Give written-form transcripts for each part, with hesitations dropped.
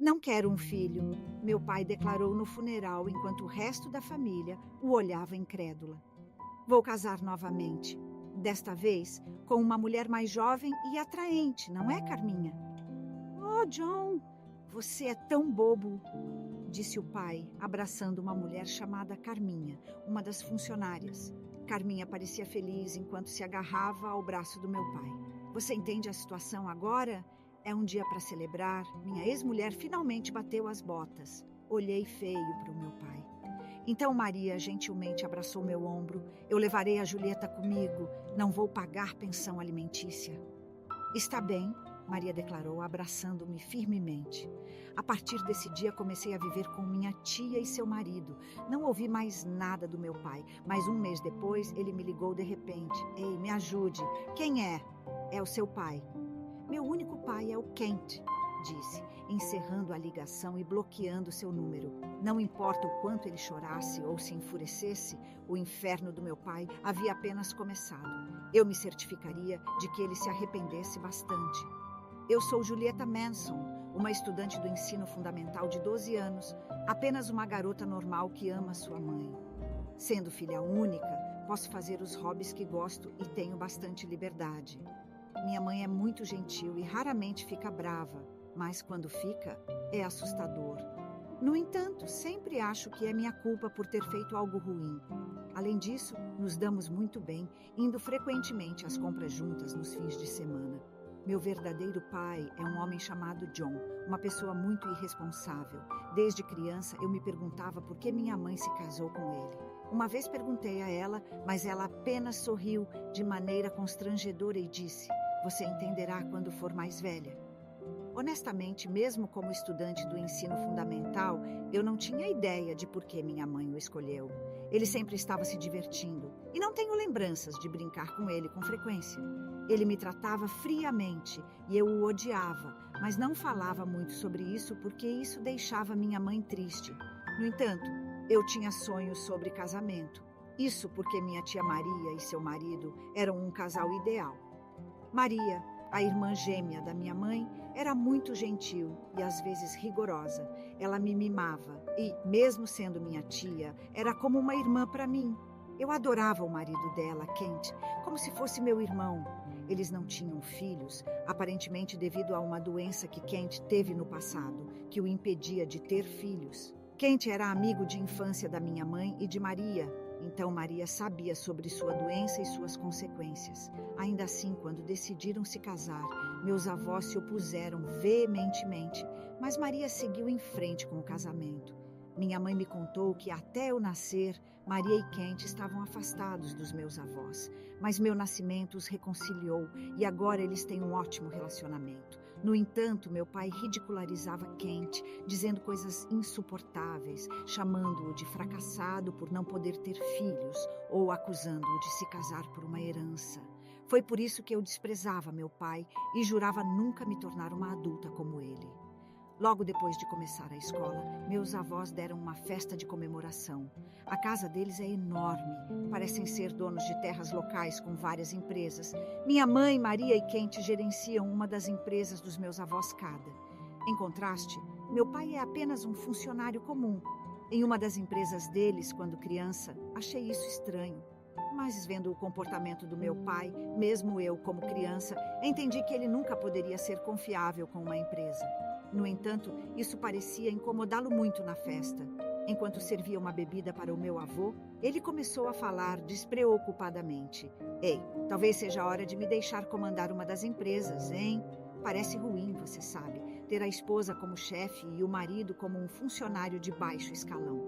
Não quero um filho, meu pai declarou no funeral enquanto o resto da família o olhava incrédula. Vou casar novamente. Desta vez com uma mulher mais jovem e atraente, não é, Carminha? Oh, John, você é tão bobo, disse o pai, abraçando uma mulher chamada Carminha, uma das funcionárias. Carminha parecia feliz enquanto se agarrava ao braço do meu pai. Você entende a situação agora? É um dia para celebrar. Minha ex-mulher finalmente bateu as botas. Olhei feio para o meu pai. Então Maria gentilmente abraçou meu ombro. Eu levarei a Julieta comigo. Não vou pagar pensão alimentícia. Está bem, Maria declarou, abraçando-me firmemente. A partir desse dia comecei a viver com minha tia e seu marido. Não ouvi mais nada do meu pai, mas um mês depois ele me ligou de repente. Ei, me ajude. Quem é? É o seu pai. Meu único pai é o Kent, disse, encerrando a ligação e bloqueando seu número. Não importa o quanto ele chorasse ou se enfurecesse, o inferno do meu pai havia apenas começado. Eu me certificaria de que ele se arrependesse bastante. Eu sou Julieta Manson, uma estudante do ensino fundamental de 12 anos, apenas uma garota normal que ama sua mãe. Sendo filha única, posso fazer os hobbies que gosto e tenho bastante liberdade. Minha mãe é muito gentil e raramente fica brava, mas quando fica, é assustador. No entanto, sempre acho que é minha culpa por ter feito algo ruim. Além disso, nos damos muito bem, indo frequentemente às compras juntas nos fins de semana. Meu verdadeiro pai é um homem chamado John, uma pessoa muito irresponsável. Desde criança, eu me perguntava por que minha mãe se casou com ele. Uma vez perguntei a ela, mas ela apenas sorriu de maneira constrangedora e disse: "Você entenderá quando for mais velha." Honestamente, mesmo como estudante do ensino fundamental, eu não tinha ideia de por que minha mãe o escolheu. Ele sempre estava se divertindo, e não tenho lembranças de brincar com ele com frequência. Ele me tratava friamente e eu o odiava, mas não falava muito sobre isso porque isso deixava minha mãe triste. No entanto, eu tinha sonhos sobre casamento. Isso porque minha tia Maria e seu marido eram um casal ideal. Maria, a irmã gêmea da minha mãe, era muito gentil e às vezes rigorosa. Ela me mimava e, mesmo sendo minha tia, era como uma irmã para mim. Eu adorava o marido dela, Kent, como se fosse meu irmão. Eles não tinham filhos, aparentemente devido a uma doença que Kent teve no passado, que o impedia de ter filhos. Kent era amigo de infância da minha mãe e de Maria, então Maria sabia sobre sua doença e suas consequências. Ainda assim, quando decidiram se casar, meus avós se opuseram veementemente, mas Maria seguiu em frente com o casamento. Minha mãe me contou que até eu nascer, Maria e Kent estavam afastados dos meus avós, mas meu nascimento os reconciliou e agora eles têm um ótimo relacionamento. No entanto, meu pai ridicularizava Kent, dizendo coisas insuportáveis, chamando-o de fracassado por não poder ter filhos ou acusando-o de se casar por uma herança. Foi por isso que eu desprezava meu pai e jurava nunca me tornar uma adulta como ele. Logo depois de começar a escola, meus avós deram uma festa de comemoração. A casa deles é enorme, parecem ser donos de terras locais com várias empresas. Minha mãe, Maria e Kent gerenciam uma das empresas dos meus avós cada. Em contraste, meu pai é apenas um funcionário comum. Em uma das empresas deles, quando criança, achei isso estranho. Mas vendo o comportamento do meu pai, mesmo eu como criança, entendi que ele nunca poderia ser confiável com uma empresa. No entanto, isso parecia incomodá-lo muito na festa. Enquanto servia uma bebida para o meu avô, ele começou a falar despreocupadamente. Ei, talvez seja a hora de me deixar comandar uma das empresas, hein? Parece ruim, você sabe, ter a esposa como chefe e o marido como um funcionário de baixo escalão.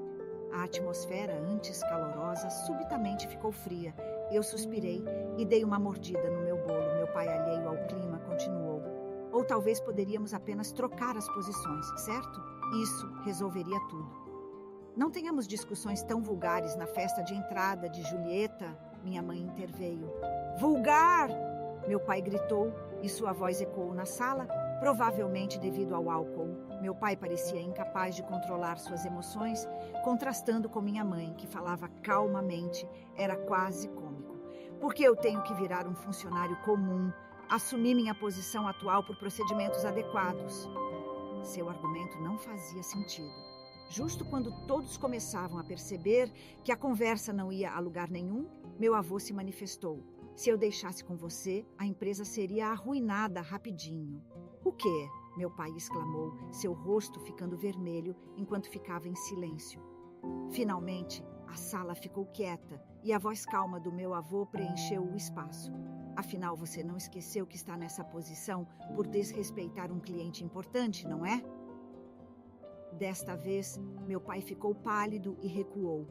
A atmosfera, antes calorosa, subitamente ficou fria. Eu suspirei e dei uma mordida no meu bolo. Meu pai, alheio ao clima, continuou. Ou talvez poderíamos apenas trocar as posições, certo? Isso resolveria tudo. Não tenhamos discussões tão vulgares na festa de entrada de Julieta, minha mãe interveio. Vulgar! Meu pai gritou e sua voz ecoou na sala, provavelmente devido ao álcool. Meu pai parecia incapaz de controlar suas emoções, contrastando com minha mãe, que falava calmamente, era quase cômico. Por que eu tenho que virar um funcionário comum? Assumi minha posição atual por procedimentos adequados. Seu argumento não fazia sentido. Justo quando todos começavam a perceber que a conversa não ia a lugar nenhum, meu avô se manifestou. Se eu deixasse com você, a empresa seria arruinada rapidinho. O quê? Meu pai exclamou, seu rosto ficando vermelho enquanto ficava em silêncio. Finalmente, a sala ficou quieta e a voz calma do meu avô preencheu o espaço. Afinal, você não esqueceu que está nessa posição por desrespeitar um cliente importante, não é? Desta vez, meu pai ficou pálido e recuou.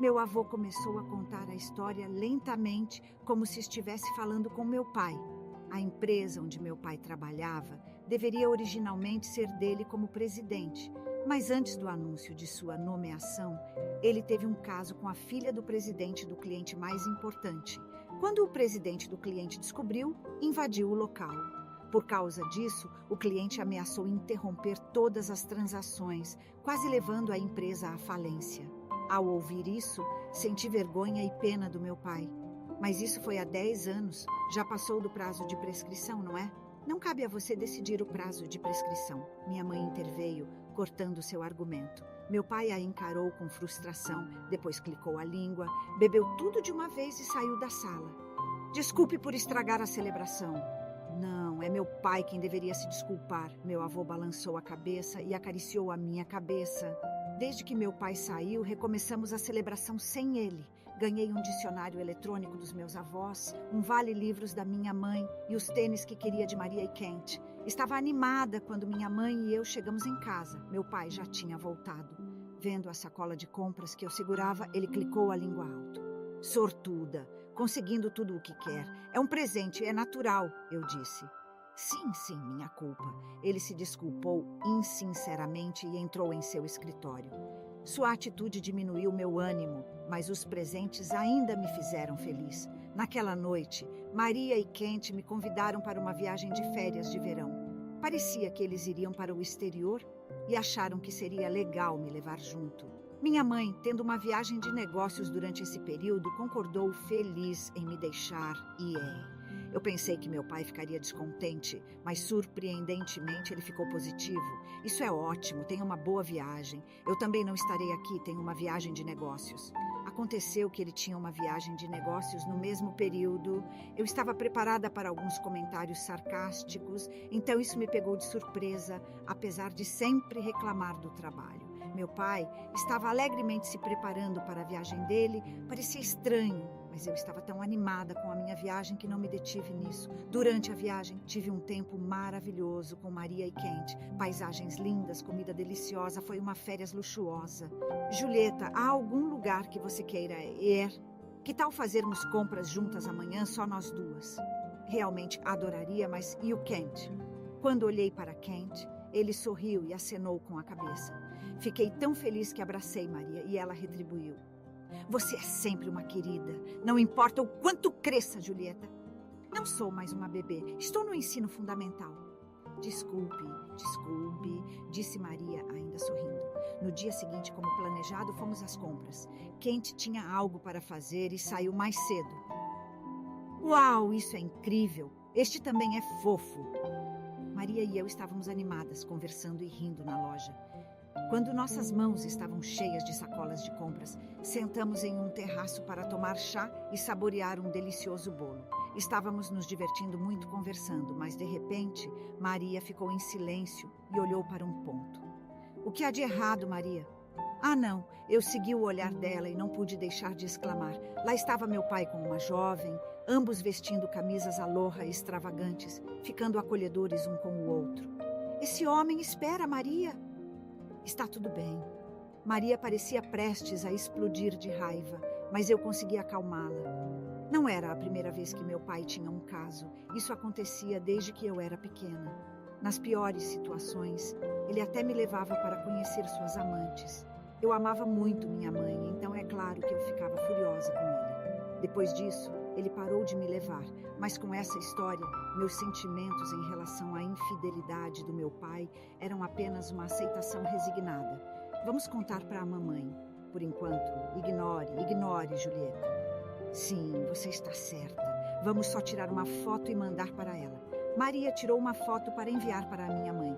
Meu avô começou a contar a história lentamente, como se estivesse falando com meu pai. A empresa onde meu pai trabalhava deveria originalmente ser dele como presidente, mas antes do anúncio de sua nomeação, ele teve um caso com a filha do presidente do cliente mais importante. Quando o presidente do cliente descobriu, invadiu o local. Por causa disso, o cliente ameaçou interromper todas as transações, quase levando a empresa à falência. Ao ouvir isso, senti vergonha e pena do meu pai. Mas isso foi há 10 anos, já passou do prazo de prescrição, não é? Não cabe a você decidir o prazo de prescrição. Minha mãe interveio, cortando seu argumento. Meu pai a encarou com frustração, depois clicou a língua, bebeu tudo de uma vez e saiu da sala. Desculpe por estragar a celebração. Não, é meu pai quem deveria se desculpar. Meu avô balançou a cabeça e acariciou a minha cabeça. Desde que meu pai saiu, recomeçamos a celebração sem ele. Ganhei um dicionário eletrônico dos meus avós, um vale-livros da minha mãe e os tênis que queria de Maria e Kent. Estava animada quando minha mãe e eu chegamos em casa. Meu pai já tinha voltado. Vendo a sacola de compras que eu segurava, ele clicou a língua alto. Sortuda, conseguindo tudo o que quer. É um presente, é natural, eu disse. Sim, minha culpa. Ele se desculpou insinceramente e entrou em seu escritório. Sua atitude diminuiu meu ânimo, mas os presentes ainda me fizeram feliz. Naquela noite, Maria e Kent me convidaram para uma viagem de férias de verão. Parecia que eles iriam para o exterior e acharam que seria legal me levar junto. Minha mãe, tendo uma viagem de negócios durante esse período, concordou feliz em me deixar ir. Eu pensei que meu pai ficaria descontente, mas surpreendentemente ele ficou positivo. Isso é ótimo, tenha uma boa viagem. Eu também não estarei aqui, tenho uma viagem de negócios. Aconteceu que ele tinha uma viagem de negócios no mesmo período. Eu estava preparada para alguns comentários sarcásticos, então isso me pegou de surpresa, apesar de sempre reclamar do trabalho. Meu pai estava alegremente se preparando para a viagem dele, parecia estranho, mas eu estava tão animada com a minha viagem que não me detive nisso. Durante a viagem, tive um tempo maravilhoso com Maria e Kent. Paisagens lindas, comida deliciosa, foi uma férias luxuosa. Julieta, há algum lugar que você queira ir? Que tal fazermos compras juntas amanhã, só nós duas? Realmente adoraria, mas e o Kent? Quando olhei para Kent, ele sorriu e acenou com a cabeça. Fiquei tão feliz que abracei Maria e ela retribuiu. Você é sempre uma querida. Não importa o quanto cresça, Julieta. Não sou mais uma bebê. Estou no ensino fundamental. Desculpe, disse Maria, ainda sorrindo. No dia seguinte, como planejado, fomos às compras. Kent tinha algo para fazer e saiu mais cedo. Uau, isso é incrível. Este também é fofo. Maria e eu estávamos animadas, conversando e rindo na loja. Quando nossas mãos estavam cheias de sacolas de compras, sentamos em um terraço para tomar chá e saborear um delicioso bolo. Estávamos nos divertindo muito conversando, mas de repente, Maria ficou em silêncio e olhou para um ponto. O que há de errado, Maria? Ah, não, eu segui o olhar dela e não pude deixar de exclamar. Lá estava meu pai com uma jovem, ambos vestindo camisas aloha extravagantes, ficando acolhedores um com o outro. Esse homem espera, Maria. Está tudo bem. Maria parecia prestes a explodir de raiva, mas eu consegui acalmá-la. Não era a primeira vez que meu pai tinha um caso. Isso acontecia desde que eu era pequena. Nas piores situações, ele até me levava para conhecer suas amantes. Eu amava muito minha mãe, então é claro que eu ficava furiosa com ele. Depois disso, ele parou de me levar, mas com essa história, meus sentimentos em relação à infidelidade do meu pai eram apenas uma aceitação resignada. Vamos contar para a mamãe. Por enquanto, ignore, Julieta. Sim, você está certa. Vamos só tirar uma foto e mandar para ela. Maria tirou uma foto para enviar para a minha mãe.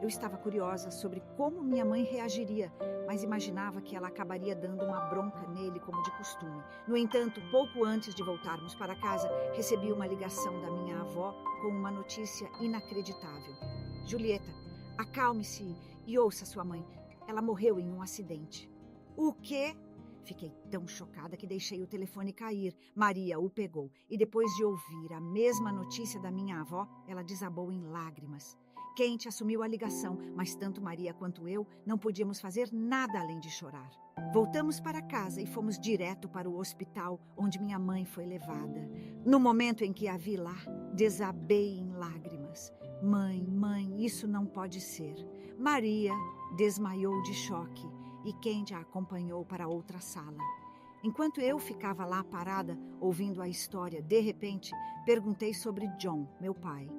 Eu estava curiosa sobre como minha mãe reagiria, mas imaginava que ela acabaria dando uma bronca nele como de costume. No entanto, pouco antes de voltarmos para casa, recebi uma ligação da minha avó com uma notícia inacreditável. Julieta, acalme-se e ouça sua mãe. Ela morreu em um acidente. O quê? Fiquei tão chocada que deixei o telefone cair. Maria o pegou e depois de ouvir a mesma notícia da minha avó, ela desabou em lágrimas. Kate assumiu a ligação, mas tanto Maria quanto eu não podíamos fazer nada além de chorar. Voltamos para casa e fomos direto para o hospital onde minha mãe foi levada. No momento em que a vi lá, desabei em lágrimas. Mãe, isso não pode ser. Maria desmaiou de choque e Kate a acompanhou para outra sala. Enquanto eu ficava lá parada, ouvindo a história, de repente, perguntei sobre John, meu pai.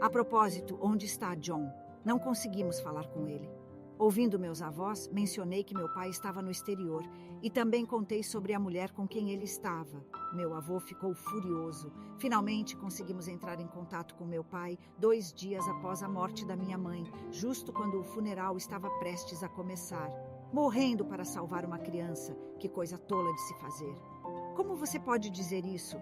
A propósito, onde está John? Não conseguimos falar com ele. Ouvindo meus avós, mencionei que meu pai estava no exterior e também contei sobre a mulher com quem ele estava. Meu avô ficou furioso. Finalmente conseguimos entrar em contato com meu pai 2 dias após a morte da minha mãe, justo quando o funeral estava prestes a começar. Morrendo para salvar uma criança, que coisa tola de se fazer. Como você pode dizer isso?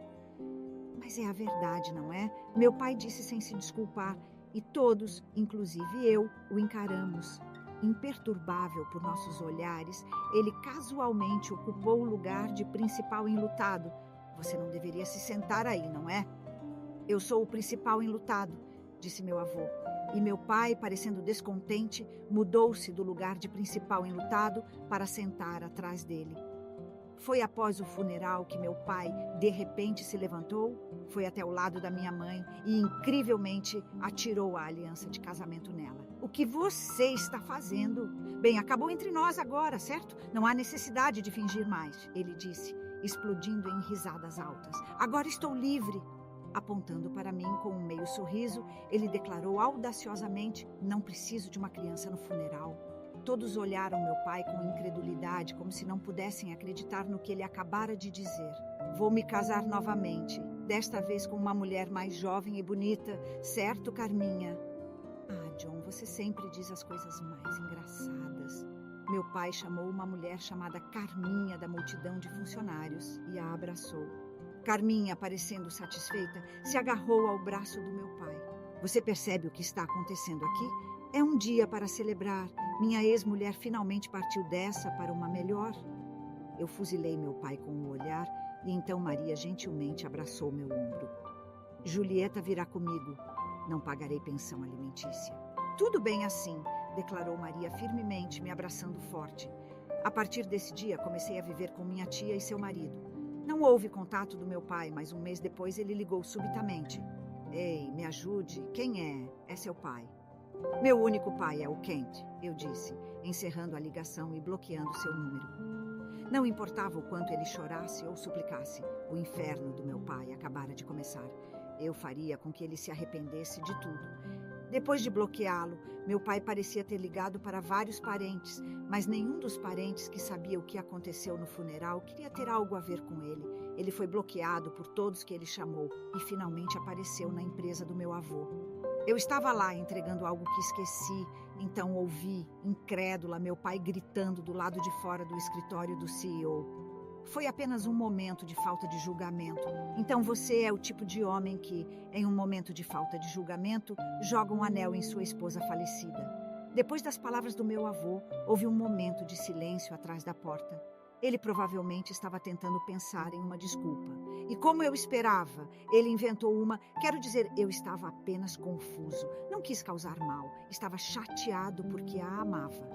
Mas é a verdade, não é? Meu pai disse sem se desculpar e todos, inclusive eu, o encaramos. Imperturbável por nossos olhares, ele casualmente ocupou o lugar de principal enlutado. Você não deveria se sentar aí, não é? Eu sou o principal enlutado, disse meu avô. E meu pai, parecendo descontente, mudou-se do lugar de principal enlutado para sentar atrás dele. Foi após o funeral que meu pai, de repente, se levantou, foi até o lado da minha mãe e, incrivelmente, atirou a aliança de casamento nela. O que você está fazendo? Bem, acabou entre nós agora, certo? Não há necessidade de fingir mais, ele disse, explodindo em risadas altas. Agora estou livre. Apontando para mim com um meio sorriso, ele declarou audaciosamente: não preciso de uma criança no funeral. Todos olharam meu pai com incredulidade, como se não pudessem acreditar no que ele acabara de dizer. Vou me casar novamente, desta vez com uma mulher mais jovem e bonita, certo, Carminha? Ah, John, você sempre diz as coisas mais engraçadas. Meu pai chamou uma mulher chamada Carminha da multidão de funcionários e a abraçou. Carminha, parecendo satisfeita, se agarrou ao braço do meu pai. Você percebe o que está acontecendo aqui? É um dia para celebrar. Minha ex-mulher finalmente partiu dessa para uma melhor. Eu fuzilei meu pai com um olhar e então Maria gentilmente abraçou meu ombro. Julieta virá comigo. Não pagarei pensão alimentícia. Tudo bem assim, declarou Maria firmemente, me abraçando forte. A partir desse dia, comecei a viver com minha tia e seu marido. Não houve contato do meu pai, mas um mês depois ele ligou subitamente. Ei, me ajude. Quem é? É seu pai. Meu único pai é o Kent, eu disse, encerrando a ligação e bloqueando seu número. Não importava o quanto ele chorasse ou suplicasse, o inferno do meu pai acabara de começar. Eu faria com que ele se arrependesse de tudo. Depois de bloqueá-lo, meu pai parecia ter ligado para vários parentes, mas nenhum dos parentes que sabia o que aconteceu no funeral queria ter algo a ver com ele. Ele foi bloqueado por todos que ele chamou e finalmente apareceu na empresa do meu avô. Eu estava lá entregando algo que esqueci, então ouvi, incrédula, meu pai gritando do lado de fora do escritório do CEO. Foi apenas um momento de falta de julgamento. Então você é o tipo de homem que, em um momento de falta de julgamento, joga um anel em sua esposa falecida. Depois das palavras do meu avô, houve um momento de silêncio atrás da porta. Ele provavelmente estava tentando pensar em uma desculpa. E como eu esperava, ele inventou uma... Quero dizer, eu estava apenas confuso. Não quis causar mal. Estava chateado porque a amava.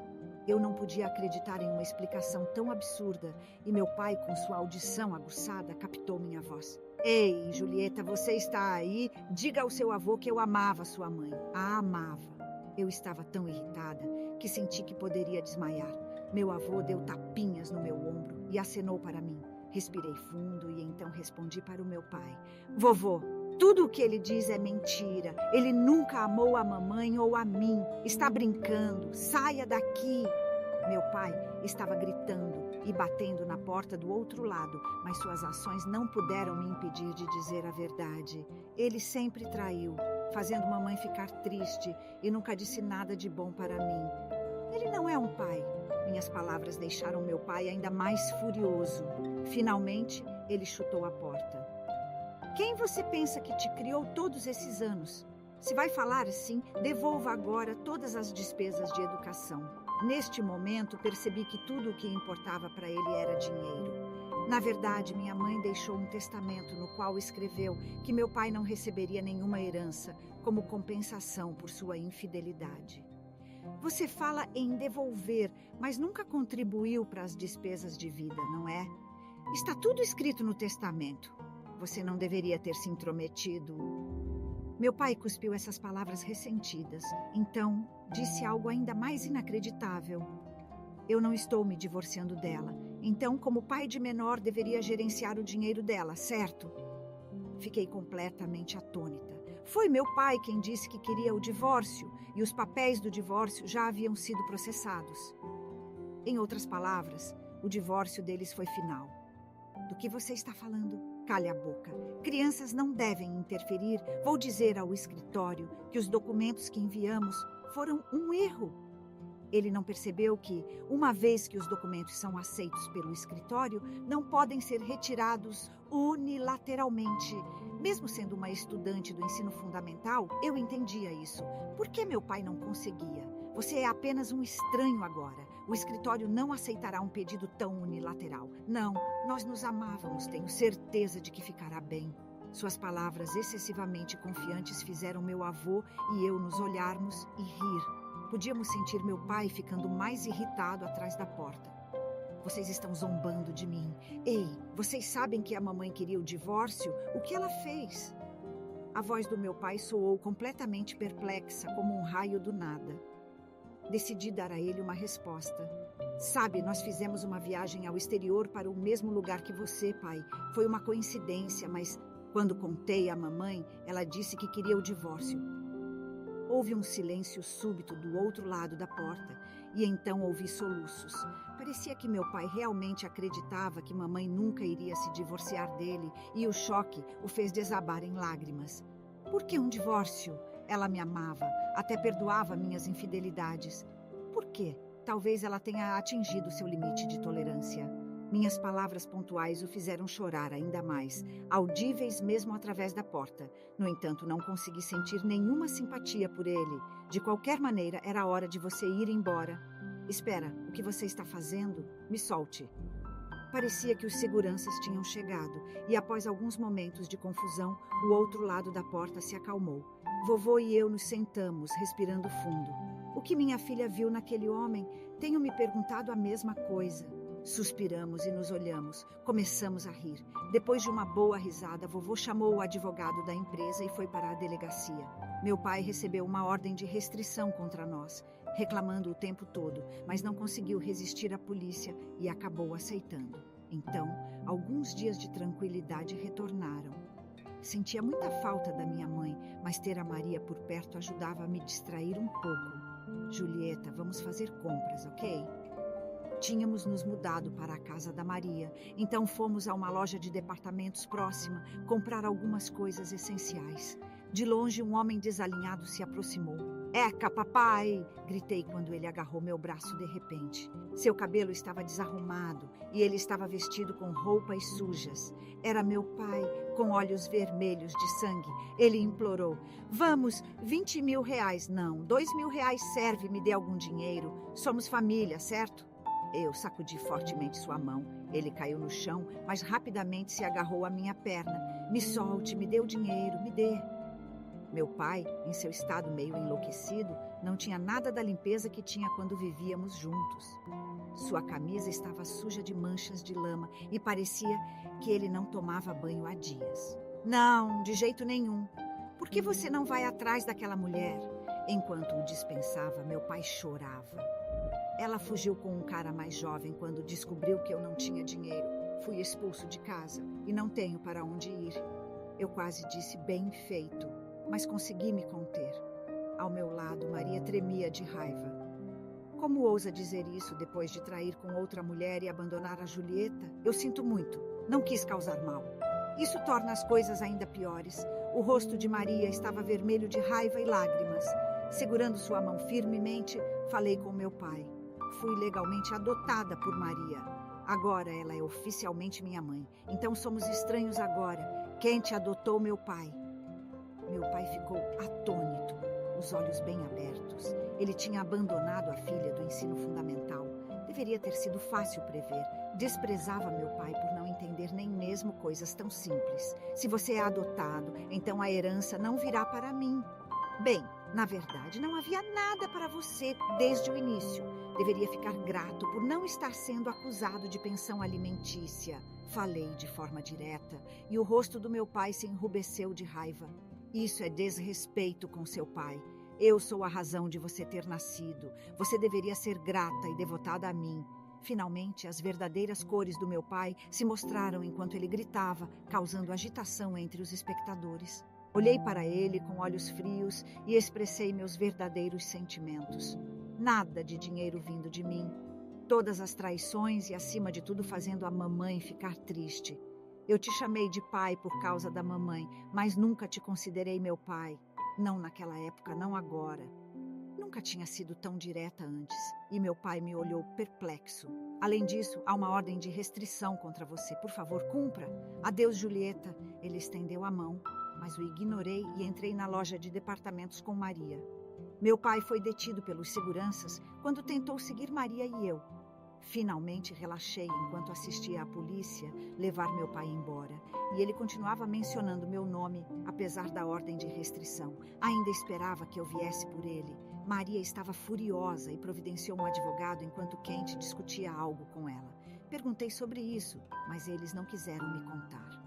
Eu não podia acreditar em uma explicação tão absurda e meu pai, com sua audição aguçada, captou minha voz. Ei, Julieta, você está aí? Diga ao seu avô que eu amava sua mãe. A amava. Eu estava tão irritada que senti que poderia desmaiar. Meu avô deu tapinhas no meu ombro e acenou para mim. Respirei fundo e então respondi para o meu pai. Vovô, tudo o que ele diz é mentira. Ele nunca amou a mamãe ou a mim. Está brincando. Saia daqui. Meu pai estava gritando e batendo na porta do outro lado, mas suas ações não puderam me impedir de dizer a verdade. Ele sempre traiu. fazendo mamãe ficar triste e nunca disse nada de bom para mim. Ele não é um pai. Minhas palavras deixaram meu pai ainda mais furioso. Finalmente, ele chutou a porta. Quem você pensa que te criou todos esses anos? Se vai falar assim, devolva agora todas as despesas de educação. Neste momento, percebi que tudo o que importava para ele era dinheiro. Na verdade, minha mãe deixou um testamento no qual escreveu que meu pai não receberia nenhuma herança como compensação por sua infidelidade. Você fala em devolver, mas nunca contribuiu para as despesas de vida, não é? Está tudo escrito no testamento. Você não deveria ter se intrometido. Meu pai cuspiu essas palavras ressentidas. Então, disse algo ainda mais inacreditável. Eu não estou me divorciando dela. Então, como pai de menor, deveria gerenciar o dinheiro dela, certo? Fiquei completamente atônita. Foi meu pai quem disse que queria o divórcio e os papéis do divórcio já haviam sido processados. Em outras palavras, o divórcio deles foi final. Do que você está falando? Cale a boca. Crianças não devem interferir. Vou dizer ao escritório que os documentos que enviamos foram um erro. Ele não percebeu que, uma vez que os documentos são aceitos pelo escritório, não podem ser retirados unilateralmente. Mesmo sendo uma estudante do ensino fundamental, eu entendia isso. Por que meu pai não conseguia? Você é apenas um estranho agora. O escritório não aceitará um pedido tão unilateral. Não, nós nos amávamos, tenho certeza de que ficará bem. Suas palavras excessivamente confiantes fizeram meu avô e eu nos olharmos e rir. Podíamos sentir meu pai ficando mais irritado atrás da porta. Vocês estão zombando de mim. Ei, vocês sabem que a mamãe queria o divórcio? O que ela fez? A voz do meu pai soou completamente perplexa, como um raio do nada. Decidi dar a ele uma resposta. Sabe, nós fizemos uma viagem ao exterior para o mesmo lugar que você, pai. Foi uma coincidência, mas quando contei à mamãe, ela disse que queria o divórcio. Houve um silêncio súbito do outro lado da porta e então ouvi soluços. Parecia que meu pai realmente acreditava que mamãe nunca iria se divorciar dele e o choque o fez desabar em lágrimas. Por que um divórcio? Ela me amava, até perdoava minhas infidelidades. Por quê? Talvez ela tenha atingido seu limite de tolerância. Minhas palavras pontuais o fizeram chorar ainda mais, audíveis mesmo através da porta. No entanto, não consegui sentir nenhuma simpatia por ele. De qualquer maneira, era hora de você ir embora. Espera, o que você está fazendo? Me solte. Parecia que os seguranças tinham chegado, e após alguns momentos de confusão, o outro lado da porta se acalmou. Vovô e eu nos sentamos, respirando fundo. O que minha filha viu naquele homem? Tenho me perguntado a mesma coisa. Suspiramos e nos olhamos. Começamos a rir. Depois de uma boa risada, vovô chamou o advogado da empresa e foi para a delegacia. Meu pai recebeu uma ordem de restrição contra nós, reclamando o tempo todo, mas não conseguiu resistir à polícia e acabou aceitando. Então, alguns dias de tranquilidade retornaram. Sentia muita falta da minha mãe, mas ter a Maria por perto ajudava a me distrair um pouco. Julieta, vamos fazer compras, ok? Tínhamos nos mudado para a casa da Maria, então fomos a uma loja de departamentos próxima comprar algumas coisas essenciais. De longe, um homem desalinhado se aproximou. Eca, papai! Gritei quando ele agarrou meu braço de repente. Seu cabelo estava desarrumado e ele estava vestido com roupas sujas. Era meu pai, com olhos vermelhos de sangue. Ele implorou. Vamos, 20 mil reais. Não, 2 mil reais serve, me dê algum dinheiro. Somos família, certo? Eu sacudi fortemente sua mão. Ele caiu no chão, mas rapidamente se agarrou à minha perna. Me solte, me dê o dinheiro, me dê. Meu pai, em seu estado meio enlouquecido, não tinha nada da limpeza que tinha quando vivíamos juntos. Sua camisa estava suja de manchas de lama e parecia que ele não tomava banho há dias. Não, de jeito nenhum. Por que você não vai atrás daquela mulher? Enquanto o dispensava, meu pai chorava. Ela fugiu com um cara mais jovem quando descobriu que eu não tinha dinheiro. Fui expulso de casa e não tenho para onde ir. Eu quase disse bem feito, mas consegui me conter. Ao meu lado, Maria tremia de raiva. Como ousa dizer isso depois de trair com outra mulher e abandonar a Julieta? Eu sinto muito. Não quis causar mal. Isso torna as coisas ainda piores. O rosto de Maria estava vermelho de raiva e lágrimas. Segurando sua mão firmemente, falei com meu pai. Fui legalmente adotada por Maria. Agora ela é oficialmente minha mãe. Então somos estranhos agora. Kent adotou meu pai. Meu pai ficou atônito, os olhos bem abertos. Ele tinha abandonado a filha do ensino fundamental. Deveria ter sido fácil prever. Desprezava meu pai por não entender nem mesmo coisas tão simples. Se você é adotado, então a herança não virá para mim. Bem, na verdade, não havia nada para você desde o início. Deveria ficar grato por não estar sendo acusado de pensão alimentícia. Falei de forma direta, e o rosto do meu pai se enrubesceu de raiva. Isso é desrespeito com seu pai. Eu sou a razão de você ter nascido. Você deveria ser grata e devotada a mim. Finalmente, as verdadeiras cores do meu pai se mostraram enquanto ele gritava, causando agitação entre os espectadores. Olhei para ele com olhos frios e expressei meus verdadeiros sentimentos. Nada de dinheiro vindo de mim. Todas as traições e, acima de tudo, fazendo a mamãe ficar triste. Eu te chamei de pai por causa da mamãe, mas nunca te considerei meu pai. Não naquela época, não agora. Nunca tinha sido tão direta antes, e meu pai me olhou perplexo. Além disso, há uma ordem de restrição contra você. Por favor, cumpra. Adeus, Julieta. Ele estendeu a mão, mas o ignorei e entrei na loja de departamentos com Maria. Meu pai foi detido pelos seguranças quando tentou seguir Maria e eu. Finalmente relaxei enquanto assistia a polícia levar meu pai embora, e ele continuava mencionando meu nome, apesar da ordem de restrição. Ainda esperava que eu viesse por ele. Maria estava furiosa e providenciou um advogado enquanto Kent discutia algo com ela. Perguntei sobre isso, mas eles não quiseram me contar.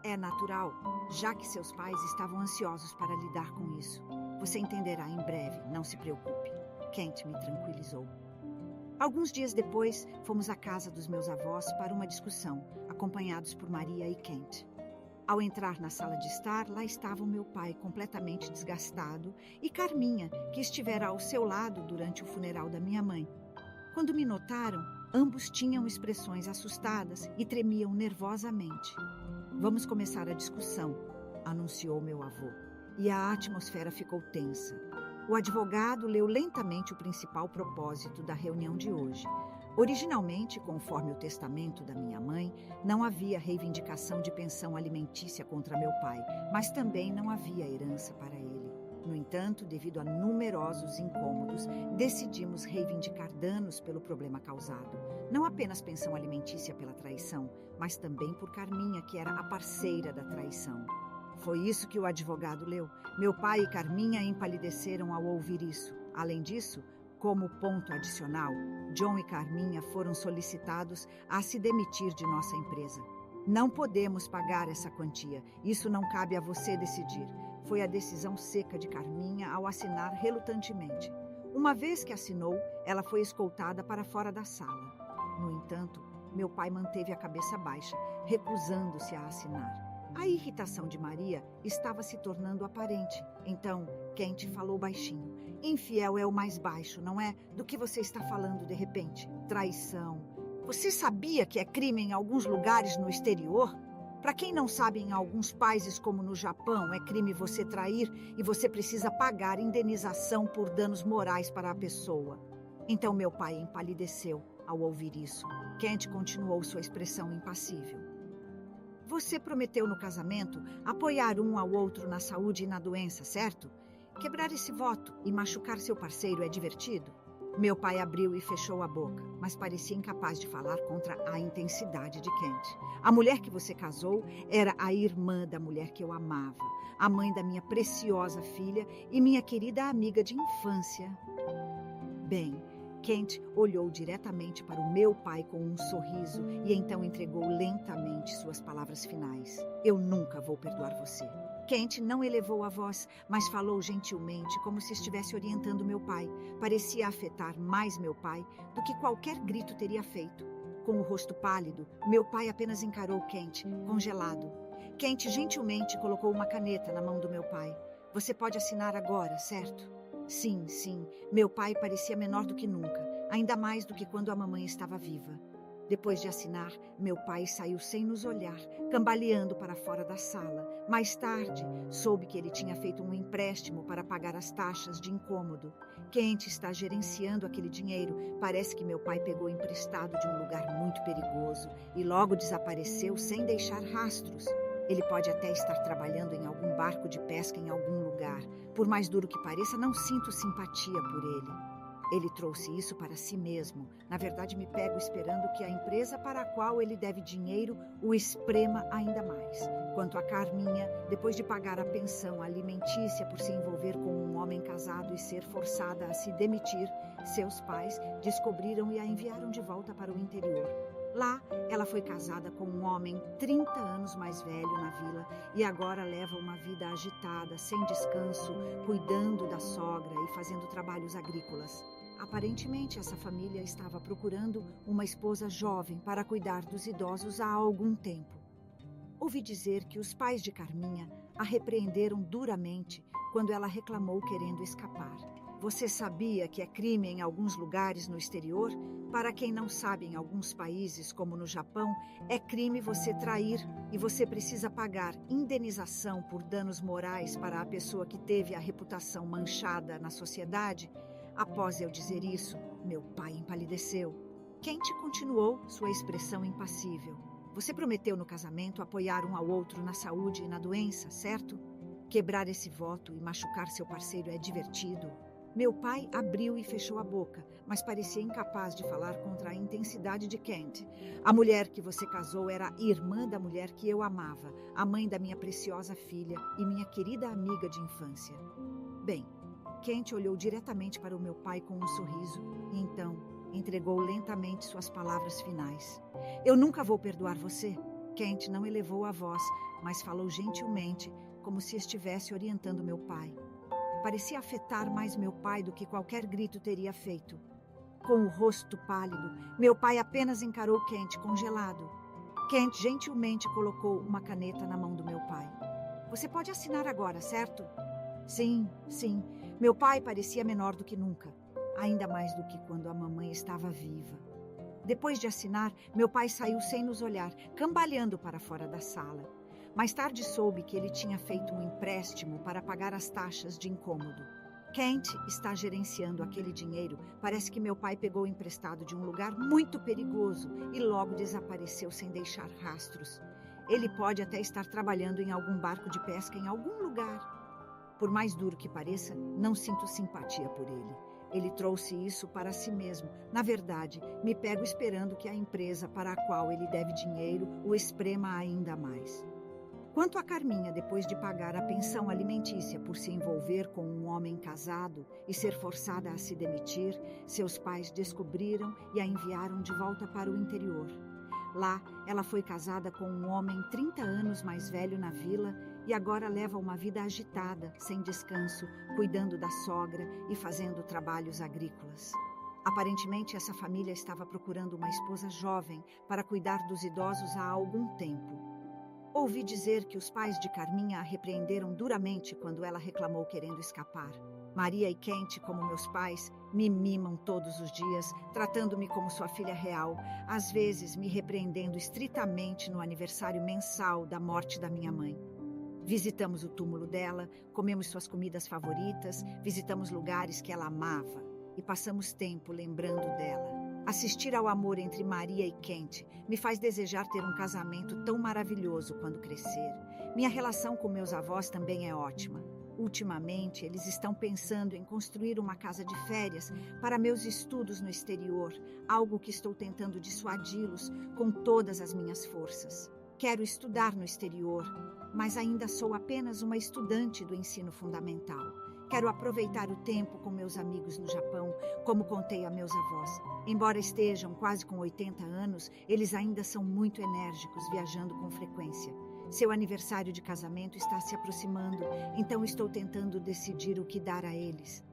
É natural, já que seus pais estavam ansiosos para lidar com isso. Você entenderá em breve, não se preocupe. Kent me tranquilizou. Alguns dias depois, fomos à casa dos meus avós para uma discussão, acompanhados por Maria e Kent. Ao entrar na sala de estar, lá estava o meu pai completamente desgastado e Carminha, que estivera ao seu lado durante o funeral da minha mãe. Quando me notaram, ambos tinham expressões assustadas e tremiam nervosamente. Vamos começar a discussão, anunciou meu avô, e a atmosfera ficou tensa. O advogado leu lentamente o principal propósito da reunião de hoje. Originalmente, conforme o testamento da minha mãe, não havia reivindicação de pensão alimentícia contra meu pai, mas também não havia herança para ele. No entanto, devido a numerosos incômodos, decidimos reivindicar danos pelo problema causado. Não apenas pensão alimentícia pela traição, mas também por Carminha, que era a parceira da traição. Foi isso que o advogado leu. Meu pai e Carminha empalideceram ao ouvir isso. Além disso, como ponto adicional, John e Carminha foram solicitados a se demitir de nossa empresa. Não podemos pagar essa quantia. Isso não cabe a você decidir. Foi a decisão seca de Carminha ao assinar relutantemente. Uma vez que assinou, ela foi escoltada para fora da sala. No entanto, meu pai manteve a cabeça baixa, recusando-se a assinar. A irritação de Maria estava se tornando aparente. Então, Kent falou baixinho. Infiel é o mais baixo, não é? Do que você está falando de repente? Traição. Você sabia que é crime em alguns lugares no exterior? Para quem não sabe, em alguns países como no Japão, é crime você trair e você precisa pagar indenização por danos morais para a pessoa. Então meu pai empalideceu ao ouvir isso. Kent continuou sua expressão impassível. Você prometeu no casamento apoiar um ao outro na saúde e na doença, certo? Quebrar esse voto e machucar seu parceiro é divertido? Meu pai abriu e fechou a boca, mas parecia incapaz de falar contra a intensidade de Kent. A mulher que você casou era a irmã da mulher que eu amava, a mãe da minha preciosa filha e minha querida amiga de infância. Bem, Kent olhou diretamente para o meu pai com um sorriso e então entregou lentamente suas palavras finais. Eu nunca vou perdoar você. Kent não elevou a voz, mas falou gentilmente, como se estivesse orientando meu pai. Parecia afetar mais meu pai do que qualquer grito teria feito. Com o rosto pálido, meu pai apenas encarou Kent, congelado. Kent gentilmente colocou uma caneta na mão do meu pai. Você pode assinar agora, certo? Sim, sim. Meu pai parecia menor do que nunca, ainda mais do que quando a mamãe estava viva. Depois de assinar, meu pai saiu sem nos olhar, cambaleando para fora da sala. Mais tarde, soube que ele tinha feito um empréstimo para pagar as taxas de incômodo. Kent está gerenciando aquele dinheiro. Parece que meu pai pegou emprestado de um lugar muito perigoso e logo desapareceu sem deixar rastros. Ele pode até estar trabalhando em algum barco de pesca em algum lugar. Por mais duro que pareça, não sinto simpatia por ele. Ele trouxe isso para si mesmo. Na verdade, me pego esperando que a empresa para a qual ele deve dinheiro o esprema ainda mais. Quanto a Carminha, depois de pagar a pensão alimentícia por se envolver com um homem casado e ser forçada a se demitir, seus pais descobriram e a enviaram de volta para o interior. Lá, ela foi casada com um homem 30 anos mais velho na vila e agora leva uma vida agitada, sem descanso, cuidando da sogra e fazendo trabalhos agrícolas. Aparentemente, essa família estava procurando uma esposa jovem para cuidar dos idosos há algum tempo. Ouvi dizer que os pais de Carminha a repreenderam duramente quando ela reclamou querendo escapar. Você sabia que é crime em alguns lugares no exterior? Para quem não sabe, em alguns países, como no Japão, é crime você trair e você precisa pagar indenização por danos morais para a pessoa que teve a reputação manchada na sociedade. Após eu dizer isso, meu pai empalideceu. Kent continuou, sua expressão impassível. Você prometeu no casamento apoiar um ao outro na saúde e na doença, certo? Quebrar esse voto e machucar seu parceiro é divertido. Meu pai abriu e fechou a boca, mas parecia incapaz de falar contra a intensidade de Kent. A mulher que você casou era irmã da mulher que eu amava, a mãe da minha preciosa filha e minha querida amiga de infância. Bem, Kent olhou diretamente para o meu pai com um sorriso e então entregou lentamente suas palavras finais. Eu nunca vou perdoar você. Kent não elevou a voz, mas falou gentilmente, como se estivesse orientando meu pai. Parecia afetar mais meu pai do que qualquer grito teria feito. Com o rosto pálido, meu pai apenas encarou Kent congelado. Kent gentilmente colocou uma caneta na mão do meu pai. Você pode assinar agora, certo? Sim, sim. Meu pai parecia menor do que nunca, ainda mais do que quando a mamãe estava viva. Depois de assinar, meu pai saiu sem nos olhar, cambaleando para fora da sala. Mais tarde soube que ele tinha feito um empréstimo para pagar as taxas de incômodo. Kent está gerenciando aquele dinheiro. Parece que meu pai pegou emprestado de um lugar muito perigoso e logo desapareceu sem deixar rastros. Ele pode até estar trabalhando em algum barco de pesca em algum lugar. Por mais duro que pareça, não sinto simpatia por ele. Ele trouxe isso para si mesmo. Na verdade, me pego esperando que a empresa para a qual ele deve dinheiro o esprema ainda mais. Quanto a Carminha, depois de pagar a pensão alimentícia por se envolver com um homem casado e ser forçada a se demitir, seus pais descobriram e a enviaram de volta para o interior. Lá, ela foi casada com um homem 30 anos mais velho na vila e agora leva uma vida agitada, sem descanso, cuidando da sogra e fazendo trabalhos agrícolas. Aparentemente, essa família estava procurando uma esposa jovem para cuidar dos idosos há algum tempo. Ouvi dizer que os pais de Carminha a repreenderam duramente quando ela reclamou querendo escapar. Maria e Kent, como meus pais, me mimam todos os dias, tratando-me como sua filha real, às vezes me repreendendo estritamente no aniversário mensal da morte da minha mãe. Visitamos o túmulo dela, comemos suas comidas favoritas, visitamos lugares que ela amava e passamos tempo lembrando dela. Assistir ao amor entre Maria e Kent me faz desejar ter um casamento tão maravilhoso quando crescer. Minha relação com meus avós também é ótima. Ultimamente, eles estão pensando em construir uma casa de férias para meus estudos no exterior, algo que estou tentando dissuadi-los com todas as minhas forças. Quero estudar no exterior, mas ainda sou apenas uma estudante do ensino fundamental. Quero aproveitar o tempo com meus amigos no Japão, como contei a meus avós. Embora estejam quase com 80 anos, eles ainda são muito enérgicos, viajando com frequência. Seu aniversário de casamento está se aproximando, então estou tentando decidir o que dar a eles.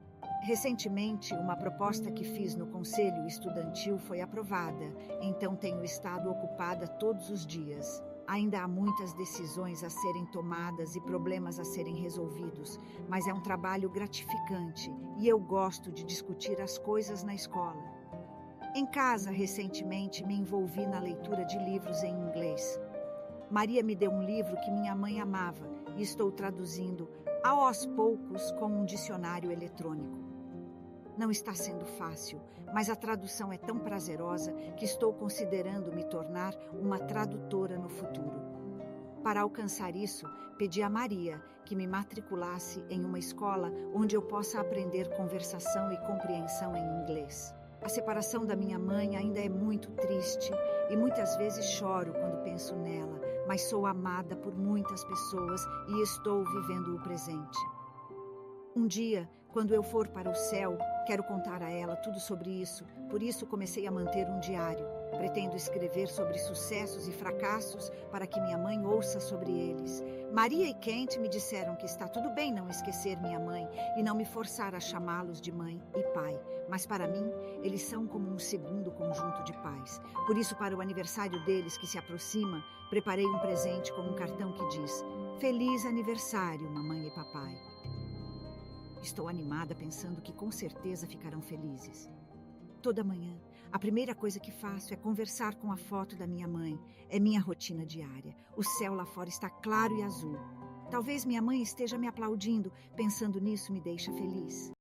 Recentemente, uma proposta que fiz no conselho estudantil foi aprovada, então tenho estado ocupada todos os dias. Ainda há muitas decisões a serem tomadas e problemas a serem resolvidos, mas é um trabalho gratificante e eu gosto de discutir as coisas na escola. Em casa, recentemente, me envolvi na leitura de livros em inglês. Maria me deu um livro que minha mãe amava e estou traduzindo aos poucos com um dicionário eletrônico. Não está sendo fácil, mas a tradução é tão prazerosa que estou considerando me tornar uma tradutora no futuro. Para alcançar isso, pedi a Maria que me matriculasse em uma escola onde eu possa aprender conversação e compreensão em inglês. A separação da minha mãe ainda é muito triste e muitas vezes choro quando penso nela, mas sou amada por muitas pessoas e estou vivendo o presente. Um dia, quando eu for para o céu, quero contar a ela tudo sobre isso, por isso comecei a manter um diário. Pretendo escrever sobre sucessos e fracassos para que minha mãe ouça sobre eles. Maria e Kent me disseram que está tudo bem não esquecer minha mãe e não me forçar a chamá-los de mãe e pai, mas para mim, eles são como um segundo conjunto de pais. Por isso, para o aniversário deles que se aproxima, preparei um presente com um cartão que diz: Feliz aniversário, mamãe e papai. Estou animada pensando que com certeza ficarão felizes. Toda manhã, a primeira coisa que faço é conversar com a foto da minha mãe. É minha rotina diária. O céu lá fora está claro e azul. Talvez minha mãe esteja me aplaudindo. Pensando nisso me deixa feliz.